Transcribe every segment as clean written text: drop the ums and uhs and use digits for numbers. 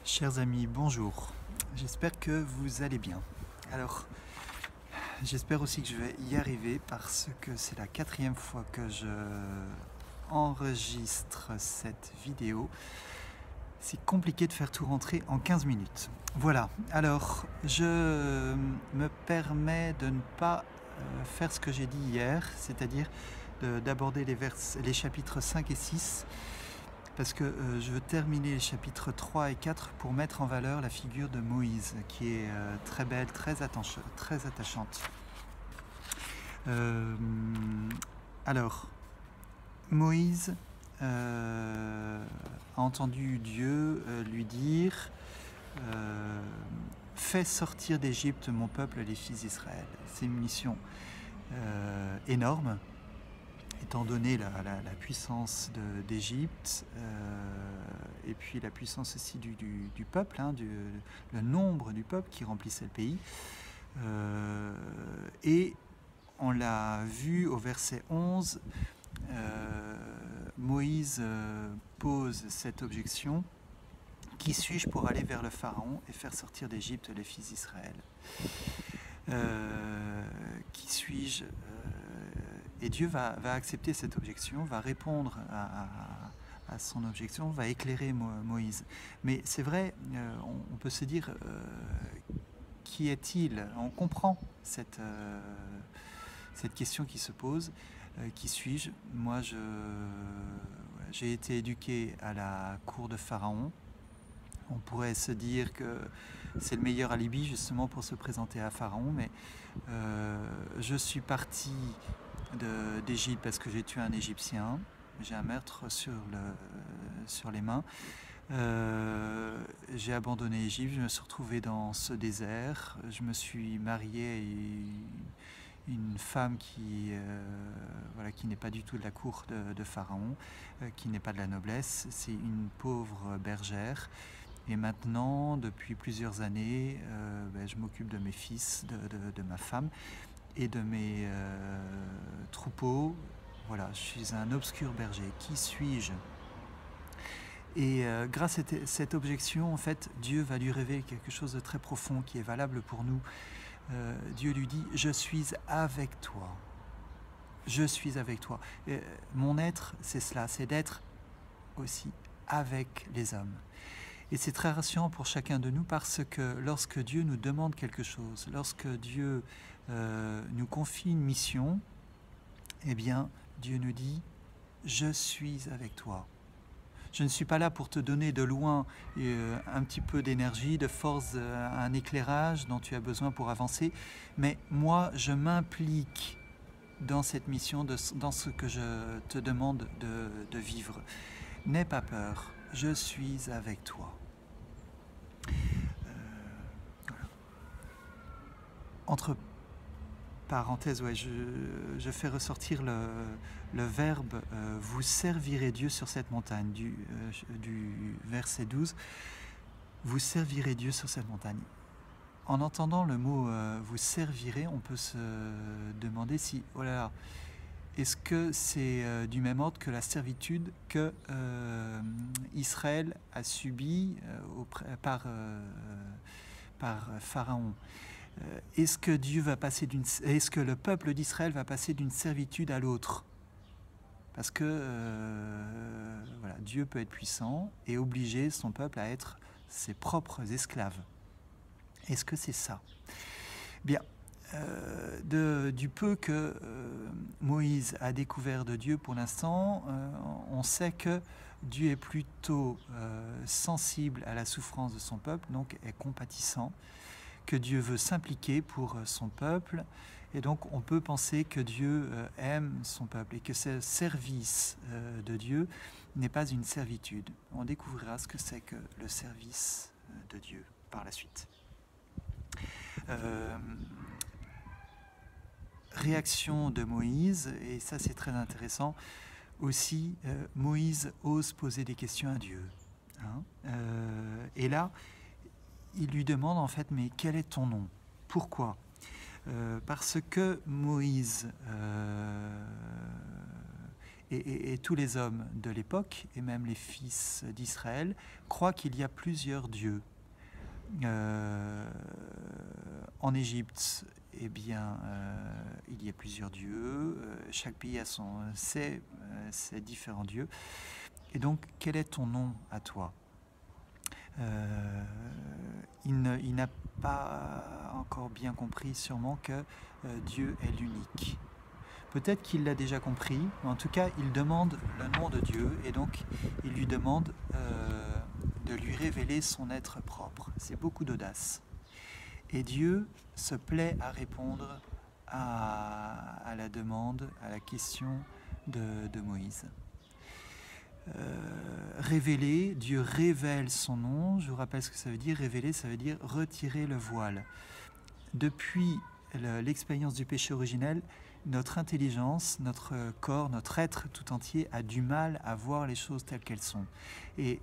Chers amis, bonjour. J'espère que vous allez bien. Alors, j'espère aussi que je vais y arriver parce que c'est la 4e fois que je enregistre cette vidéo. C'est compliqué de faire tout rentrer en 15 minutes. Voilà, alors je me permets de ne pas faire ce que j'ai dit hier, c'est-à-dire d'aborder les chapitres 5 et 6, parce que je veux terminer les chapitres 3 et 4 pour mettre en valeur la figure de Moïse, qui est très belle, très attachante. Alors, Moïse a entendu Dieu lui dire « Fais sortir d'Égypte mon peuple, les fils d'Israël ». C'est une mission énorme, étant donné la puissance d'Égypte et puis la puissance aussi du peuple, le nombre du peuple qui remplissait le pays. Et on l'a vu au verset 11, Moïse pose cette objection: qui suis-je pour aller vers le Pharaon et faire sortir d'Égypte les fils d'Israël? Qui suis-je? Et Dieu va accepter cette objection, va répondre à son objection, va éclairer Moïse. Mais c'est vrai, on peut se dire, qui est-il? On comprend cette question qui se pose. Qui suis-je? Moi, j'ai été éduqué à la cour de Pharaon. On pourrait se dire que c'est le meilleur alibi justement pour se présenter à Pharaon, mais je suis parti d'Égypte parce que j'ai tué un Égyptien, j'ai un meurtre sur les mains. J'ai abandonné l'Égypte, je me suis retrouvé dans ce désert, je me suis marié à une femme qui n'est pas du tout de la cour de Pharaon, qui n'est pas de la noblesse, c'est une pauvre bergère. Et maintenant, depuis plusieurs années, je m'occupe de mes fils, de ma femme et de mes troupeaux. Voilà, je suis un obscur berger. Qui suis-je? Et grâce à cette objection, en fait, Dieu va lui révéler quelque chose de très profond qui est valable pour nous. Dieu lui dit: je suis avec toi. Je suis avec toi. Mon être, c'est cela, c'est d'être aussi avec les hommes. Et c'est très rassurant pour chacun de nous parce que lorsque Dieu nous demande quelque chose, lorsque Dieu nous confie une mission, eh bien, Dieu nous dit: je suis avec toi. Je ne suis pas là pour te donner de loin un petit peu d'énergie, de force, un éclairage dont tu as besoin pour avancer, mais moi, je m'implique dans cette mission, dans ce que je te demande de vivre. N'aie pas peur, je suis avec toi. Voilà. Entre parenthèses, ouais, je fais ressortir le verbe « vous servirez Dieu sur cette montagne » du verset 12. Vous servirez Dieu sur cette montagne. En entendant le mot « vous servirez », on peut se demander si, oh là là, est-ce que c'est du même ordre que la servitude que Israël a subie par Pharaon? Est-ce que le peuple d'Israël va passer d'une servitude à l'autre? Parce que voilà, Dieu peut être puissant et obliger son peuple à être ses propres esclaves. Est-ce que c'est ça? Bien, du peu que Moïse a découvert de Dieu pour l'instant, on sait que Dieu est plutôt sensible à la souffrance de son peuple, donc est compatissant, que Dieu veut s'impliquer pour son peuple, et donc on peut penser que Dieu aime son peuple et que ce service de Dieu n'est pas une servitude. On découvrira ce que c'est que le service de Dieu par la suite. Réaction de Moïse, et ça c'est très intéressant aussi, Moïse ose poser des questions à Dieu. Et là, il lui demande en fait: mais quel est ton nom? Pourquoi? Parce que Moïse Et tous les hommes de l'époque, et même les fils d'Israël, croient qu'il y a plusieurs dieux. En Égypte, eh bien, il y a plusieurs dieux. Chaque pays a ses différents dieux. Et donc, quel est ton nom à toi? Il n'a pas encore bien compris sûrement que Dieu est l'unique. Peut-être qu'il l'a déjà compris, mais en tout cas, il demande le nom de Dieu et donc il lui demande de lui révéler son être propre. C'est beaucoup d'audace. Et Dieu se plaît à répondre à la demande, à la question de Moïse. Révéler, Dieu révèle son nom. Je vous rappelle ce que ça veut dire. Révéler, ça veut dire retirer le voile. Depuis l'expérience du péché originel, notre intelligence, notre corps, notre être tout entier a du mal à voir les choses telles qu'elles sont. Et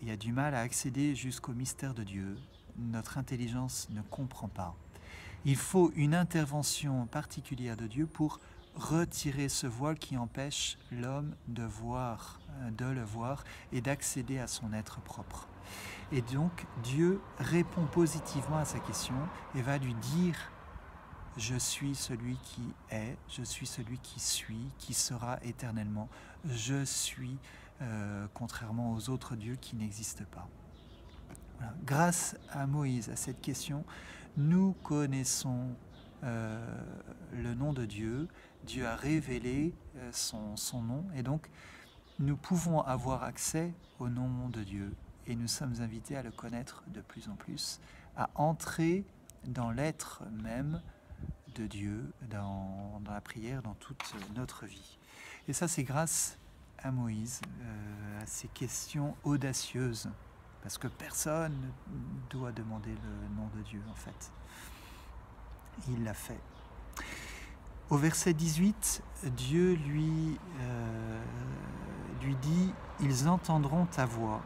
il a du mal à accéder jusqu'au mystère de Dieu. Notre intelligence ne comprend pas. Il faut une intervention particulière de Dieu pour retirer ce voile qui empêche l'homme de le voir et d'accéder à son être propre. Et donc Dieu répond positivement à sa question et va lui dire: je suis celui qui est, je suis celui qui suis, qui sera éternellement. Je suis, contrairement aux autres dieux qui n'existent pas. Voilà. Grâce à Moïse, à cette question, nous connaissons le nom de Dieu. Dieu a révélé son nom et donc nous pouvons avoir accès au nom de Dieu. Et nous sommes invités à le connaître de plus en plus, à entrer dans l'être même de Dieu, dans la prière, dans toute notre vie. Et ça, c'est grâce à Moïse, à ces questions audacieuses, parce que personne ne doit demander le nom de Dieu, en fait. Il l'a fait. Au verset 18, Dieu lui dit « Ils entendront ta voix ».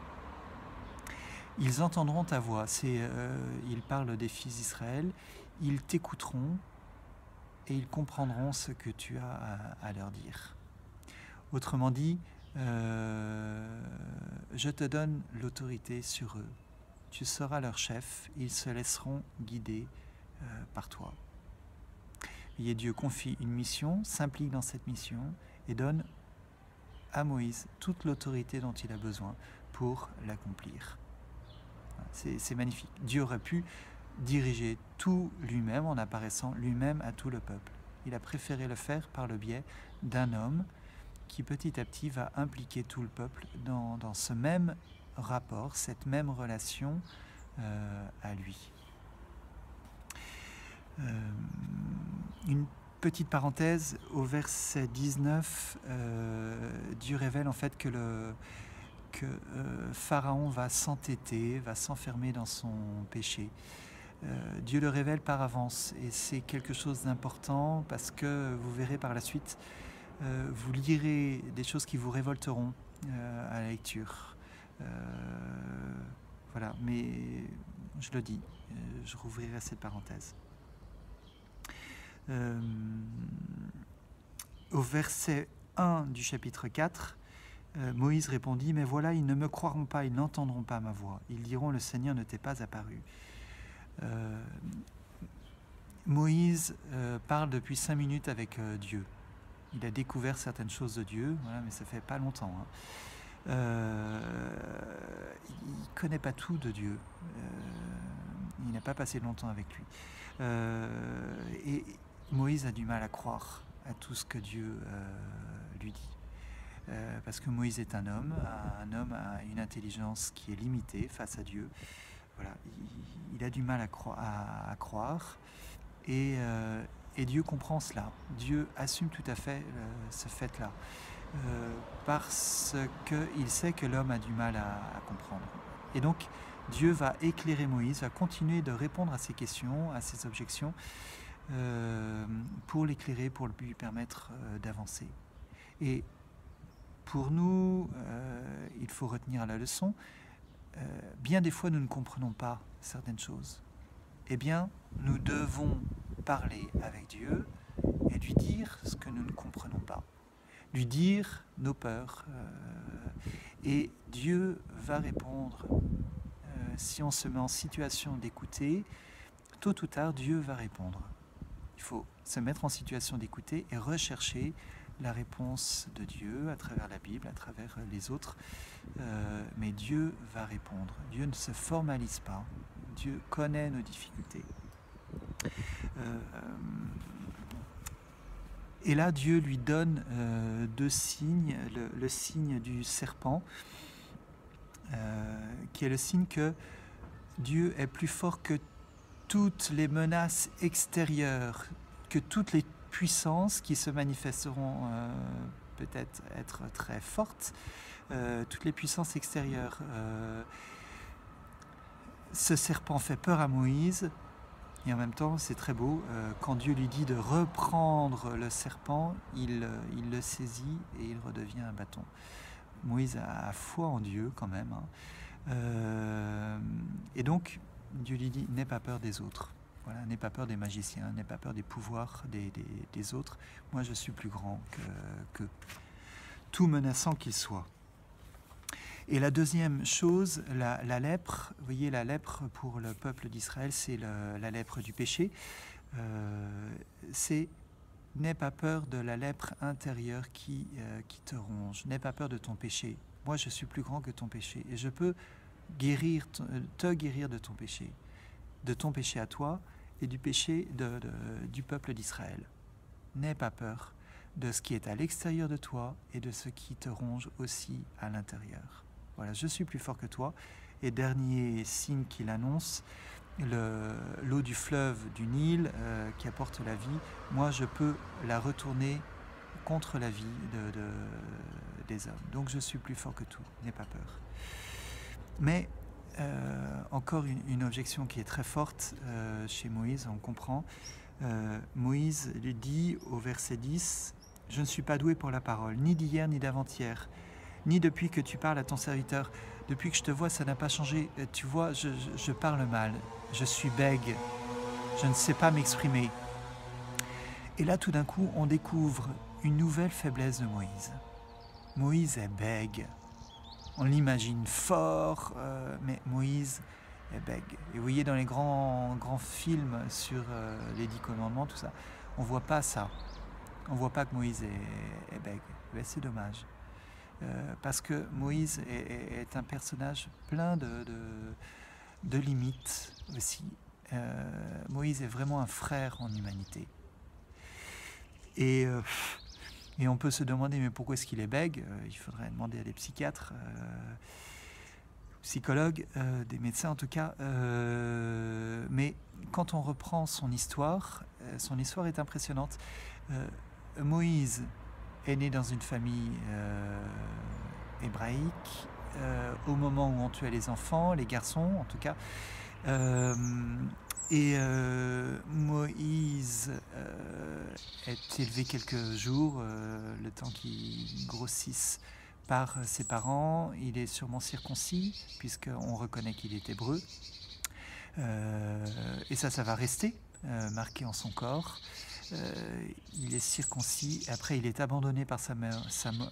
Ils entendront ta voix. Il parle des fils d'Israël. Ils t'écouteront et ils comprendront ce que tu as à leur dire. Autrement dit, je te donne l'autorité sur eux. Tu seras leur chef. Ils se laisseront guider par toi. Et Dieu confie une mission, s'implique dans cette mission et donne à Moïse toute l'autorité dont il a besoin pour l'accomplir. C'est magnifique. Dieu aurait pu diriger tout lui-même en apparaissant lui-même à tout le peuple. Il a préféré le faire par le biais d'un homme qui petit à petit va impliquer tout le peuple dans ce même rapport, cette même relation à lui. Une petite parenthèse, au verset 19, Dieu révèle en fait que Pharaon va s'entêter, va s'enfermer dans son péché. Dieu le révèle par avance et c'est quelque chose d'important parce que vous verrez par la suite, vous lirez des choses qui vous révolteront à la lecture. Voilà, mais je le dis, je rouvrirai cette parenthèse. Au verset 1 du chapitre 4, Moïse répondit « Mais voilà, ils ne me croiront pas, ils n'entendront pas ma voix. Ils diront, le Seigneur ne t'est pas apparu. » Moïse parle depuis 5 minutes avec Dieu. Il a découvert certaines choses de Dieu, voilà, mais ça fait pas longtemps. Il ne connaît pas tout de Dieu. Il n'a pas passé longtemps avec lui. Et Moïse a du mal à croire à tout ce que Dieu lui dit. Parce que Moïse est un homme a une intelligence qui est limitée face à Dieu. Voilà, il a du mal à croire et Dieu comprend cela. Dieu assume tout à fait ce fait-là parce qu'il sait que l'homme a du mal à comprendre. Et donc, Dieu va éclairer Moïse, va continuer de répondre à ses questions, à ses objections pour l'éclairer, pour lui permettre d'avancer. Et pour nous, il faut retenir la leçon. Bien des fois, nous ne comprenons pas certaines choses. Eh bien, nous devons parler avec Dieu et lui dire ce que nous ne comprenons pas. lui dire nos peurs. Et Dieu va répondre. Si on se met en situation d'écouter, tôt ou tard, Dieu va répondre. Il faut se mettre en situation d'écouter et rechercher la réponse de Dieu à travers la Bible, à travers les autres. Mais Dieu va répondre. Dieu ne se formalise pas. Dieu connaît nos difficultés. Et là, Dieu lui donne deux signes. Le signe du serpent, qui est le signe que Dieu est plus fort que toutes les menaces extérieures, que toutes les puissances qui se manifesteront peut-être être très fortes, toutes les puissances extérieures. Ce serpent fait peur à Moïse, et en même temps, c'est très beau, quand Dieu lui dit de reprendre le serpent, il le saisit et il redevient un bâton. Moïse a foi en Dieu quand même, hein. Et donc, Dieu lui dit, n'aie pas peur des autres. Voilà, n'aie pas peur des magiciens, n'aie pas peur des pouvoirs des autres. Moi, je suis plus grand que tout menaçant qu'il soit. Et la deuxième chose, la lèpre, vous voyez, la lèpre pour le peuple d'Israël, c'est la lèpre du péché. C'est n'aie pas peur de la lèpre intérieure qui te ronge. N'aie pas peur de ton péché. Moi, je suis plus grand que ton péché et je peux te guérir de ton péché à toi et du péché du peuple d'Israël. N'aie pas peur de ce qui est à l'extérieur de toi et de ce qui te ronge aussi à l'intérieur. Voilà, je suis plus fort que toi. Et dernier signe qu'il annonce, l'eau du fleuve du Nil qui apporte la vie, moi je peux la retourner contre la vie des hommes. Donc je suis plus fort que tout, n'aie pas peur. Mais encore une objection qui est très forte chez Moïse, on comprend. Moïse lui dit au verset 10, « Je ne suis pas doué pour la parole, ni d'hier ni d'avant-hier, ni depuis que tu parles à ton serviteur. Depuis que je te vois, ça n'a pas changé. Tu vois, je parle mal, je suis bègue, je ne sais pas m'exprimer. » Et là, tout d'un coup, on découvre une nouvelle faiblesse de Moïse. Moïse est bègue. On l'imagine fort, mais Moïse est bègue. Et vous voyez, dans les grands films sur les 10 commandements, tout ça, on ne voit pas ça. On ne voit pas que Moïse est bègue. Mais c'est dommage. Parce que Moïse est un personnage plein de limites aussi. Moïse est vraiment un frère en humanité. Et on peut se demander, mais pourquoi est-ce qu'il est bègue ? Il faudrait demander à des psychiatres, psychologues, des médecins en tout cas. Mais quand on reprend son histoire est impressionnante. Moïse est né dans une famille hébraïque, au moment où on tuait les enfants, les garçons en tout cas. Moïse est élevé quelques jours, le temps qu'il grossisse par ses parents. Il est sûrement circoncis, puisqu'on reconnaît qu'il est hébreu. Et ça va rester marqué en son corps. Il est circoncis. Après, il est abandonné par sa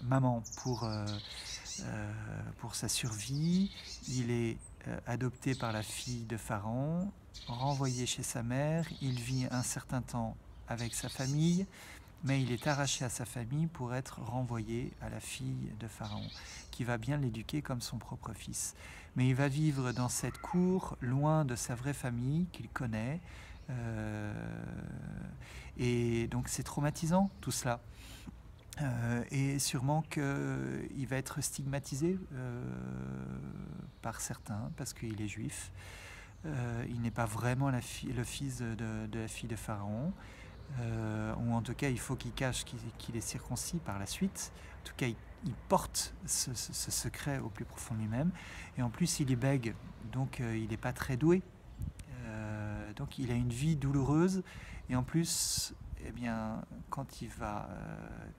maman pour sa survie. Il est adopté par la fille de Pharaon, renvoyé chez sa mère. Il vit un certain temps avec sa famille, mais il est arraché à sa famille pour être renvoyé à la fille de Pharaon, qui va bien l'éduquer comme son propre fils. Mais il va vivre dans cette cour, loin de sa vraie famille qu'il connaît. Et donc c'est traumatisant tout cela. Et sûrement qu'il va être stigmatisé par certains parce qu'il est juif. Il n'est pas vraiment le fils de la fille de Pharaon, ou en tout cas il faut qu'il cache qu'il est circoncis par la suite. En tout cas il porte ce secret au plus profond de lui-même, et en plus il est bègue, donc il n'est pas très doué, donc il a une vie douloureuse, et en plus eh bien, quand il va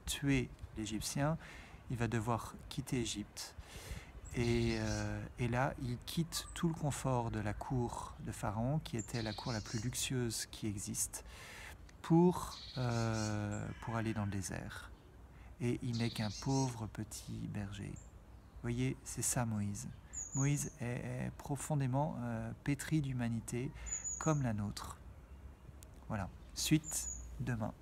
tuer l'Égyptien, il va devoir quitter l'Égypte. Et là, il quitte tout le confort de la cour de Pharaon, qui était la cour la plus luxueuse qui existe, pour aller dans le désert. et il n'est qu'un pauvre petit berger. Vous voyez, c'est ça Moïse. Moïse est profondément pétri d'humanité comme la nôtre. Voilà, suite demain.